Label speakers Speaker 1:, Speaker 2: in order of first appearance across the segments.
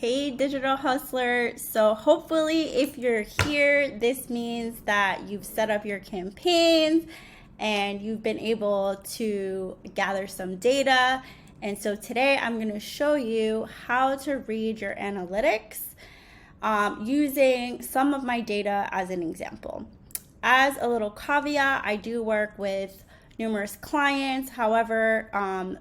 Speaker 1: Hey Digital Hustler. So hopefully if you're here, this means that you've set up your campaigns and you've been able to gather some data. And so today I'm going to show you how to read your analytics using some of my data as an example. As a little caveat, I do work with numerous clients. However,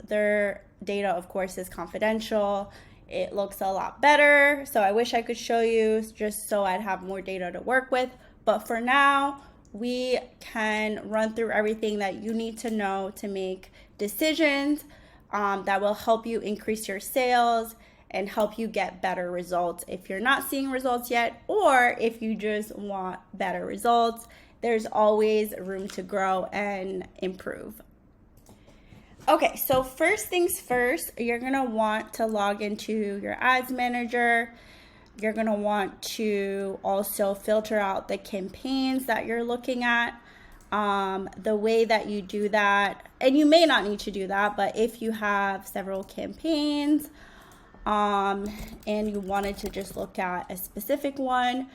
Speaker 1: their data, of course, is confidential. It looks a lot better, so I wish I could show you just so I'd have more data to work with. But for now, we can run through everything that you need to know to make decisions that will help you increase your sales and help you get better results if you're not seeing results yet, or if you just want better results. There's always room to grow and improve. Okay, so first things first, you're gonna want to log into your ads manager. You're gonna want to also filter out the campaigns that you're looking at. The way that you do that, and you may not need to do that, but if you have several campaigns and you wanted to just look at a specific one,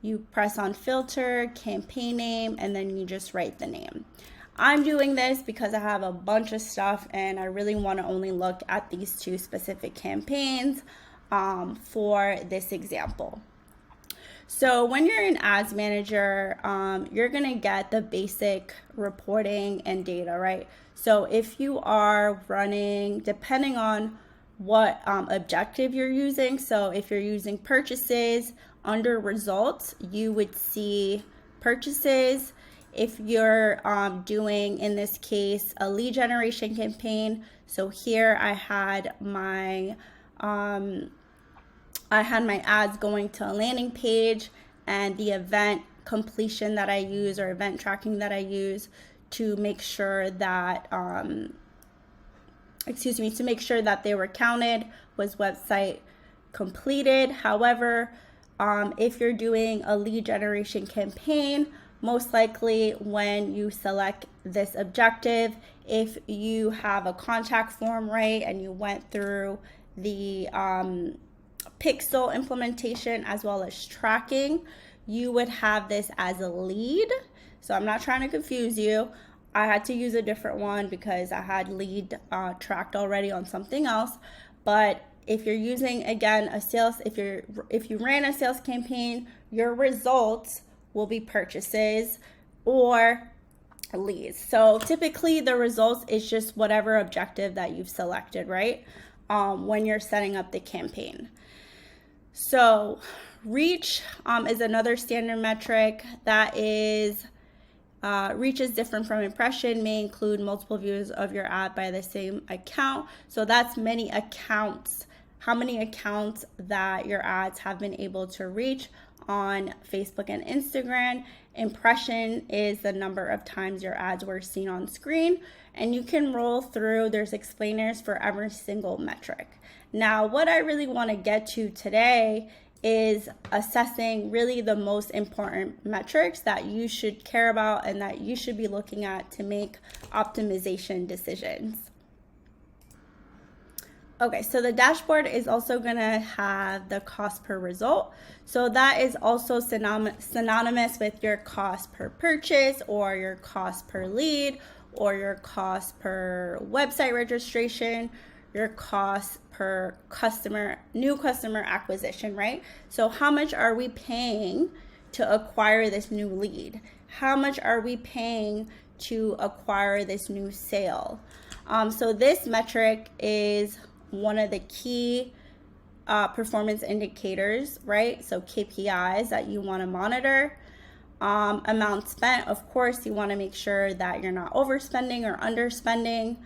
Speaker 1: you press on filter, campaign name, and then you just write the name. I'm doing this because I have a bunch of stuff and I really want to only look at these two specific campaigns for this example. So when you're in Ads Manager, you're going to get the basic reporting and data, right? So if you are running, depending on what objective you're using, so if you're using purchases, under results, you would see purchases. If you're doing, in this case, a lead generation campaign, so here I had my ads going to a landing page and the event completion that I use or event tracking that I use to make sure that to make sure that they were counted was website completed. However, if you're doing a lead generation campaign, most likely when you select this objective, if you have a contact form, right, and you went through the pixel implementation as well as tracking, you would have this as a lead. So I'm not trying to confuse you. I had to use a different one because I had lead tracked already on something else. But if you're using, again, if you ran a sales campaign, your results will be purchases or leads. So typically the results is just whatever objective that you've selected, right? When you're setting up the campaign. So reach is another standard metric that is reach is different from impression, may include multiple views of your ad by the same account. So that's many accounts, how many accounts that your ads have been able to reach on Facebook and Instagram. Impression is the number of times your ads were seen on screen, and you can roll through, there's explainers for every single metric. Now, what I really want to get to today is assessing really the most important metrics that you should care about and that you should be looking at to make optimization decisions. Okay, so the dashboard is also going to have the cost per result. So that is also synonymous with your cost per purchase or your cost per lead or your cost per website registration, your cost per new customer acquisition, right? So how much are we paying to acquire this new lead? How much are we paying to acquire this new sale? So this metric is one of the key performance indicators, right? So KPIs that you want to monitor. Amount spent, of course, you want to make sure that you're not overspending or underspending.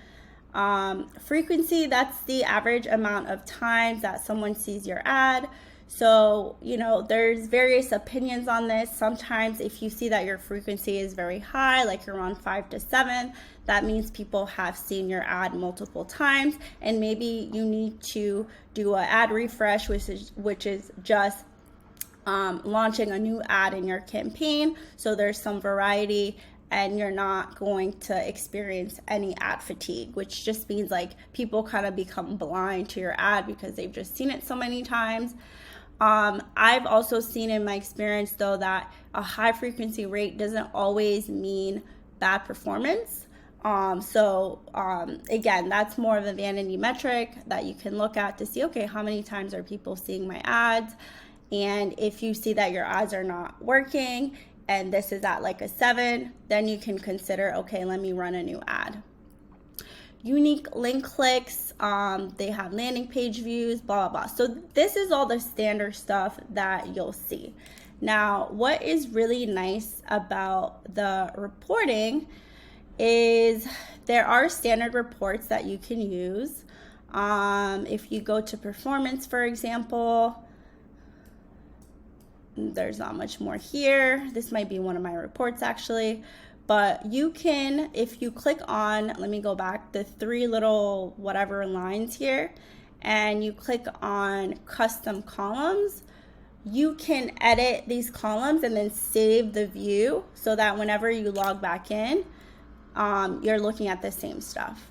Speaker 1: Frequency, that's the average amount of times that someone sees your ad. So, there's various opinions on this. Sometimes if you see that your frequency is very high, like you're on 5 to 7, that means people have seen your ad multiple times, and maybe you need to do an ad refresh, which is just launching a new ad in your campaign. So there's some variety and you're not going to experience any ad fatigue, which just means like people kind of become blind to your ad because they've just seen it so many times. I've also seen in my experience though that a high frequency rate doesn't always mean bad performance. Again, that's more of a vanity metric that you can look at to see, okay, how many times are people seeing my ads? And if you see that your ads are not working and this is at like a 7, then you can consider, okay, let me run a new ad. Unique link clicks, they have landing page views, blah, blah, blah. So this is all the standard stuff that you'll see. Now, what is really nice about the reporting is there are standard reports that you can use. If you go to performance, for example, there's not much more here. This might be one of my reports actually, but you can, if you click on, let me go back, the 3 little whatever lines here, and you click on custom columns, you can edit these columns and then save the view so that whenever you log back in, you're looking at the same stuff.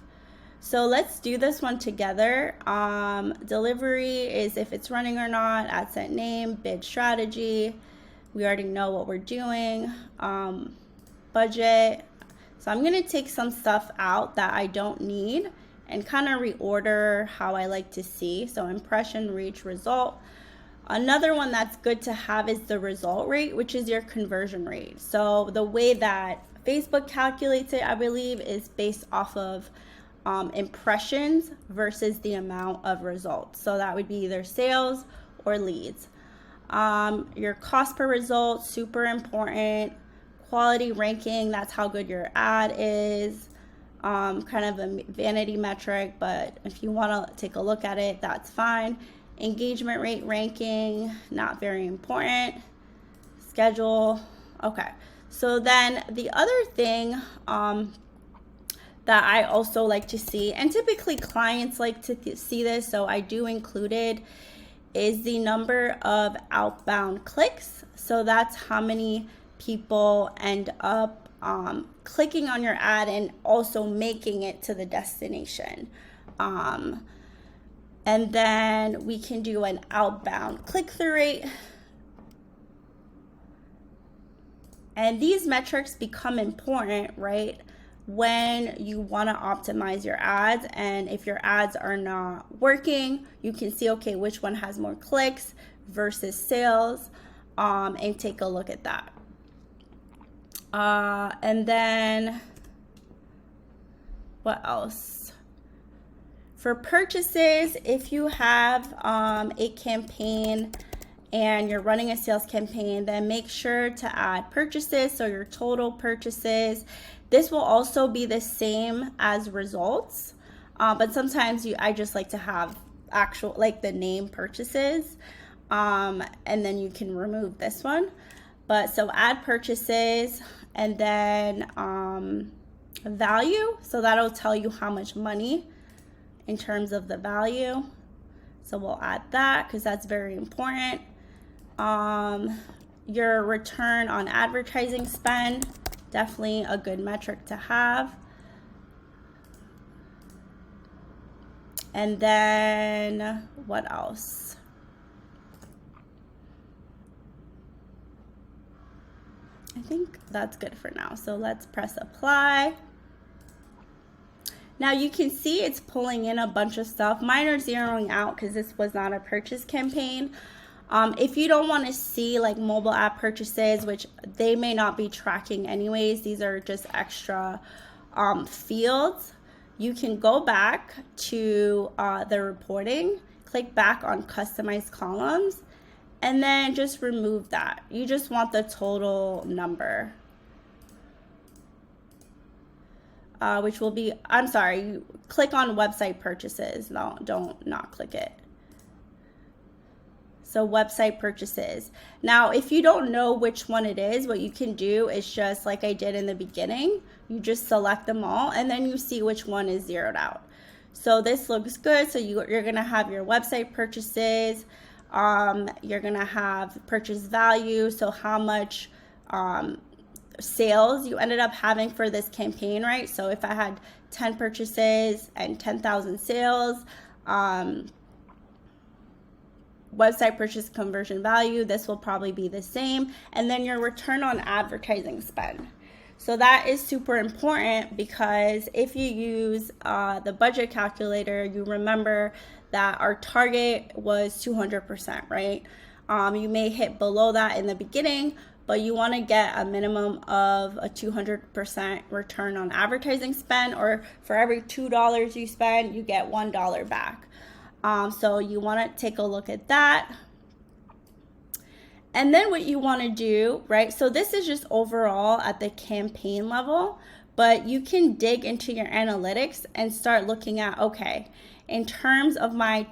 Speaker 1: So let's do this one together. Delivery is if it's running or not, ad set name, bid strategy. We already know what we're doing. Budget. So I'm gonna take some stuff out that I don't need and kind of reorder how I like to see. So impression, reach, result. Another one that's good to have is the result rate, which is your conversion rate. So the way that Facebook calculates it, I believe, is based off of impressions versus the amount of results. So that would be either sales or leads. Your cost per result, super important. Quality ranking, that's how good your ad is. Kind of a vanity metric, but if you want to take a look at it, that's fine. Engagement rate ranking, not very important. Schedule, okay. So then the other thing that I also like to see, and typically clients like to see this, so I do include it, is the number of outbound clicks. So that's how many people end up clicking on your ad and also making it to the destination. And then we can do an outbound click-through rate. And these metrics become important, right, when you want to optimize your ads. And if your ads are not working, you can see, okay, which one has more clicks versus sales, and take a look at that. And then what else? For purchases, if you have a campaign and you're running a sales campaign, then make sure to add purchases, so your total purchases. This will also be the same as results, but sometimes I just like to have actual, like the name purchases, and then you can remove this one. But so add purchases, and then value, so that'll tell you how much money in terms of the value. So we'll add that because that's very important. Your return on advertising spend, definitely a good metric to have. And then what else? I think that's good for now. So let's press apply. Now you can see it's pulling in a bunch of stuff. Mine are zeroing out because this was not a purchase campaign. If you don't want to see like mobile app purchases, which they may not be tracking anyways, these are just extra fields, you can go back to the reporting, click back on customized columns, and then just remove that. You just want the total number, which will be, I'm sorry, click on website purchases. No, don't not click it. So website purchases. Now, if you don't know which one it is, what you can do is just like I did in the beginning, you just select them all and then you see which one is zeroed out. So this looks good. So you're gonna have your website purchases, you're gonna have purchase value, so how much sales you ended up having for this campaign, right? So if I had 10 purchases and 10,000 sales, website purchase conversion value, this will probably be the same. And then your return on advertising spend. So that is super important, because if you use the budget calculator, you remember that our target was 200%, right? You may hit below that in the beginning, but you want to get a minimum of a 200% return on advertising spend, or for every $2 you spend, you get $1 back. So you want to take a look at that. And then what you want to do, right? So this is just overall at the campaign level, but you can dig into your analytics and start looking at, okay, in terms of my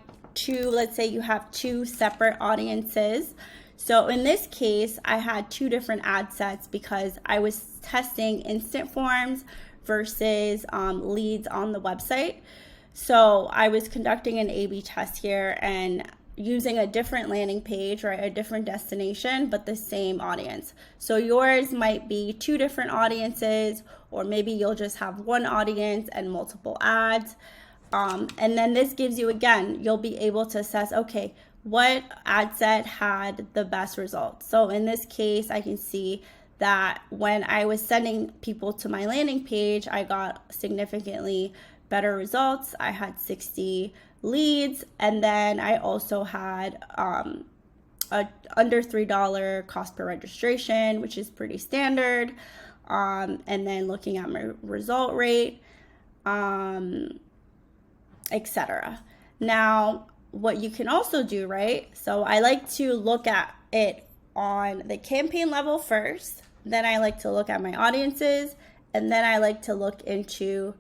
Speaker 1: let's say you have 2 separate audiences. So in this case, I had 2 different ad sets because I was testing instant forms versus leads on the website. So I was conducting an A/B test here and using a different landing page, right? A different destination, but the same audience. So yours might be 2 different audiences, or maybe you'll just have 1 audience and multiple ads. And then this gives you, again, you'll be able to assess, okay, what ad set had the best results. So in this case, I can see that when I was sending people to my landing page, I got significantly better results. I had 60 leads, and then I also had a under $3 cost per registration, which is pretty standard. And then looking at my result rate, etc. Now, what you can also do, right? So I like to look at it on the campaign level first, then I like to look at my audiences, and then I like to look into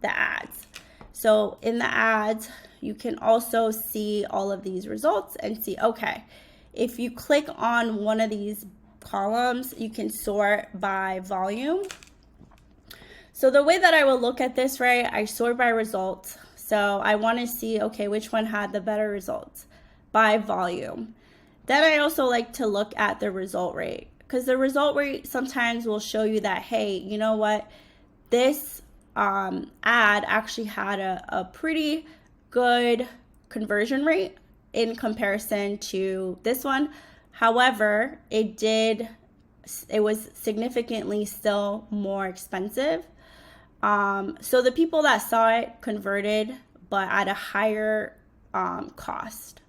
Speaker 1: the ads. So in the ads, you can also see all of these results and see, okay, if you click on one of these columns, you can sort by volume. So the way that I will look at this, right, I sort by results. So I want to see, okay, which one had the better results by volume. Then I also like to look at the result rate, because the result rate sometimes will show you that, hey, you know what, this ad actually had a pretty good conversion rate in comparison to this one. However, it was significantly still more expensive. So the people that saw it converted, but at a higher cost.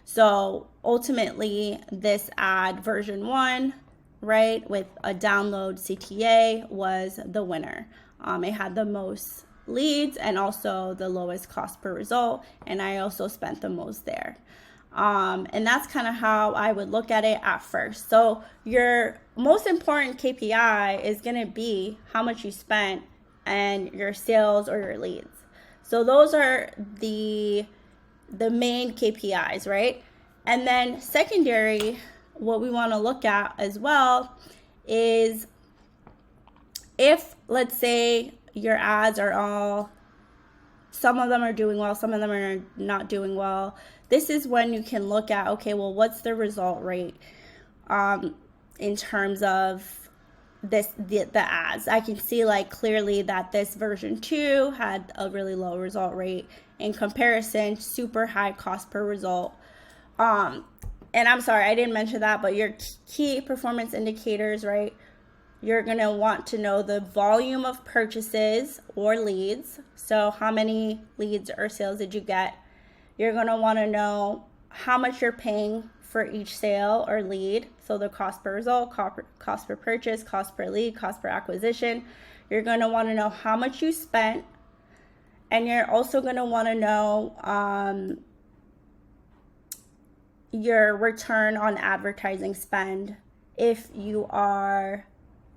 Speaker 1: So ultimately, this ad version 1, right, with a download CTA was the winner. It had the most leads and also the lowest cost per result, and I also spent the most there. And that's kind of how I would look at it at first. So your most important KPI is going to be how much you spent and your sales or your leads. So those are the main KPIs, right? And then secondary, what we want to look at as well is if, let's say, your ads are all, some of them are doing well, some of them are not doing well. This is when you can look at, okay, well, what's the result rate in terms of the ads. I can see like clearly that this version 2 had a really low result rate in comparison, super high cost per result. And I'm sorry, I didn't mention that, but your key performance indicators, right? You're going to want to know the volume of purchases or leads. So how many leads or sales did you get? You're going to want to know how much you're paying for each sale or lead. So the cost per result, cost per purchase, cost per lead, cost per acquisition. You're going to want to know how much you spent. And you're also going to want to know your return on advertising spend if you are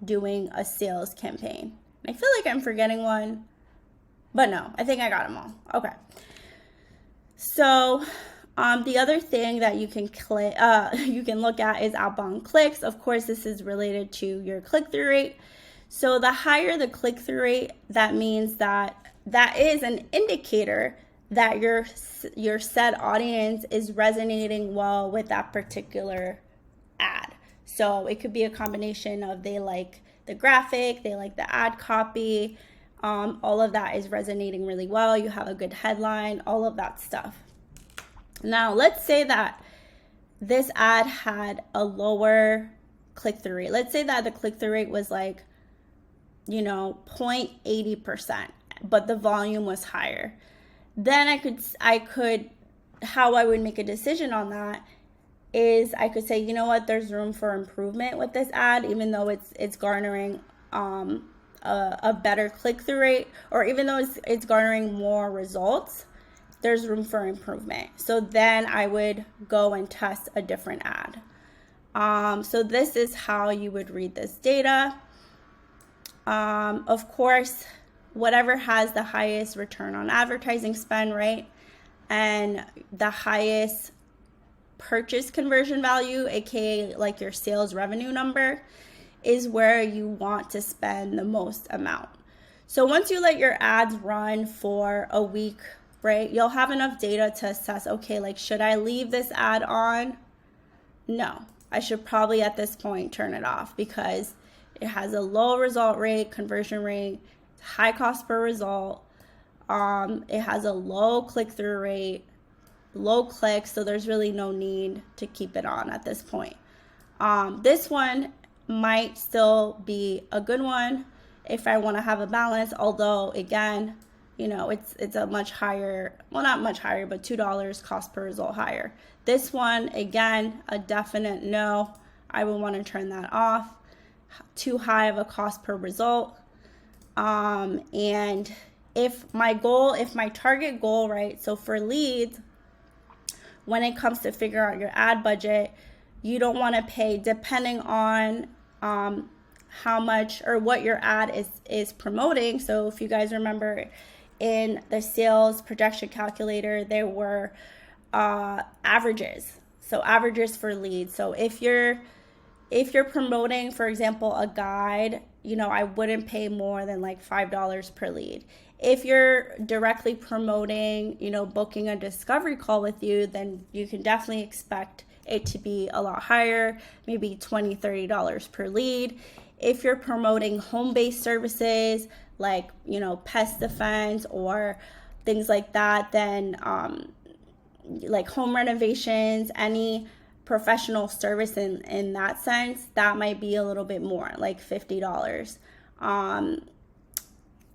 Speaker 1: doing a sales campaign. I feel like I'm forgetting one, but no, I think I got them all. Okay. So the other thing that you can look at is outbound clicks. Of course, this is related to your click-through rate. So the higher the click-through rate, that means that is an indicator that your said audience is resonating well with that particular ad. So it could be a combination of they like the graphic, they like the ad copy. All of that is resonating really well. You have a good headline, all of that stuff. Now, let's say that this ad had a lower click-through rate. Let's say that the click-through rate was like, 0.80%, but the volume was higher. Then I could, how I would make a decision on that is I could say, you know what, there's room for improvement with this ad, even though it's garnering a better click-through rate, or even though it's garnering more results, there's room for improvement. So then I would go and test a different ad. So this is how you would read this data. Of course, whatever has the highest return on advertising spend, right? And the highest purchase conversion value, aka like your sales revenue number, is where you want to spend the most amount. So once you let your ads run for a week, right, you'll have enough data to assess, okay, like, should I leave this ad on? No, I should probably at this point turn it off because it has a low result rate, conversion rate, high cost per result. It has a low click-through rate, low clicks, so there's really no need to keep it on at this point. This one might still be a good one if I want to have a balance, although again, it's a much higher, well, not much higher, but $2 cost per result higher. This one, again, a definite no. I would want to turn that off. Too high of a cost per result. And if my target goal, right, so for leads, when it comes to figure out your ad budget, you don't want to pay, depending on how much or what your ad is promoting. So if you guys remember in the sales projection calculator, there were averages. So averages for leads. So if you're promoting, for example, a guide, I wouldn't pay more than like $5 per lead. If you're directly promoting, booking a discovery call with you, then you can definitely expect it to be a lot higher, maybe $20, $30 per lead. If you're promoting home-based services like, pest defense or things like that, then like home renovations, any professional service in that sense, that might be a little bit more, like $50.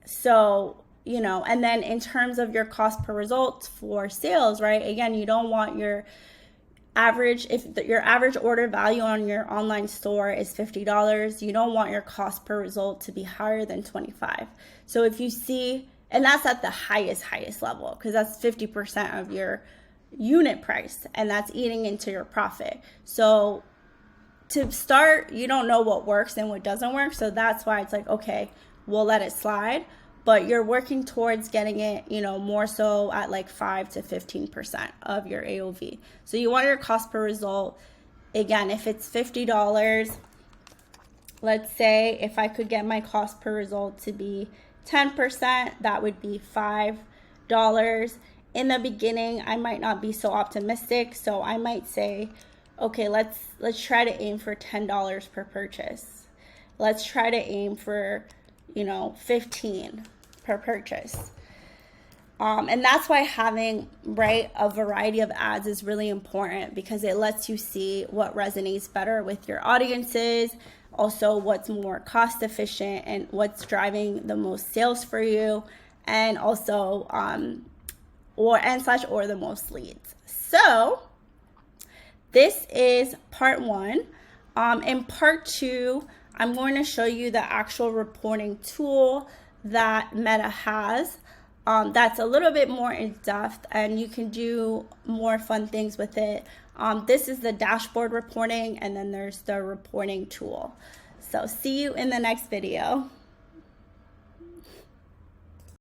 Speaker 1: So, and then in terms of your cost per result for sales, right? Again, you don't want your average, if your average order value on your online store is $50, you don't want your cost per result to be higher than $25. So if you see, and that's at the highest level, because that's 50% of your unit price, and that's eating into your profit. So to start, you don't know what works and what doesn't work. So that's why it's like, okay, we'll let it slide, but you're working towards getting it, more so at like 5 to 15% of your AOV. So you want your cost per result, again, if it's $50, let's say if I could get my cost per result to be 10%, that would be $5. In the beginning, I might not be so optimistic, so I might say, okay, let's try to aim for $10 per purchase. Let's try to aim for, 15 per purchase. And that's why having, right, a variety of ads is really important, because it lets you see what resonates better with your audiences, also what's more cost efficient and what's driving the most sales for you, and also or the most leads. So this is part 1. In part 2, I'm going to show you the actual reporting tool that Meta has. That's a little bit more in depth, and you can do more fun things with it. This is the dashboard reporting, and then there's the reporting tool. So see you in the next video.